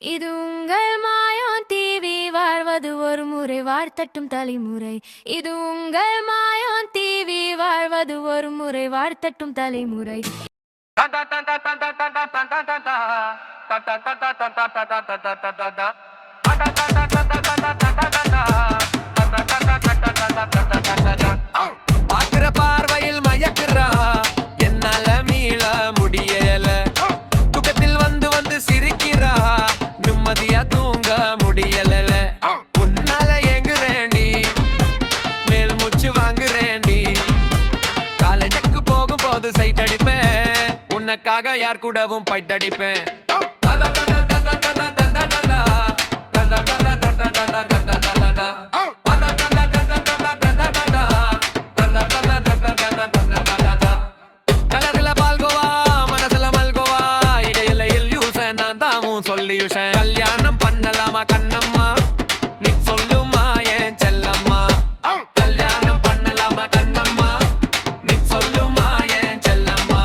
இது உங்கள் மாயம் டிவி வாழ்வது ஒரு முறை வாழ்த்தட்டும் தலைமுறை. இது உங்கள் மாயம் டிவி வாழ்வது ஒரு முறை வாழ்த்தட்டும் தலைமுறை. பாக்குற பார்வையில் மயக்குறா, என்னால மீள முடியல. துக்கத்தில் வந்து வந்து சிரிக்கிறா, நிம்மதியா தூங்க முடியல. உன்னால எங்குறேண்டி, மேல் மூச்சு வாங்குறேண்டி. காலேஜுக்கு போகும் போது சைட் அடிப்பேன், உனக்காக யார் கூடவும் பைட் அடிப்பேன். சொல்லியுஷன் கல்யாணம் பண்ணலாமா கண்ணம்மா, நீ சொல்லுமா ஏன் செல்லம்மா. கல்யாணம் பண்ணலாமா கண்ணம்மா, நீ சொல்லுமா ஏன் செல்லம்மா.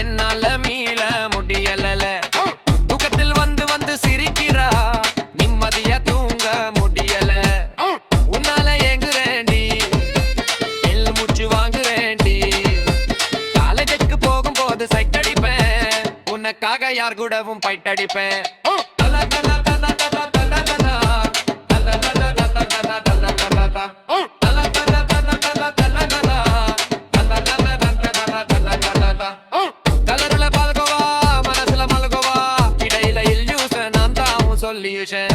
என்னால மீள முடியல. தூக்கத்தில் வந்து வந்து சிரிக்கிறா, நிம்மதியா தூங்க முடியல. உன்னால எங்குறேண்டி, எல் மூச்சு வாங்குறேண்டி. காலேஜுக்கு போகும் போது சைட் அடிப்பேன், உனக்காக யார் கூடவும் பைட் அடிப்பேன். சொல்லியுஷன்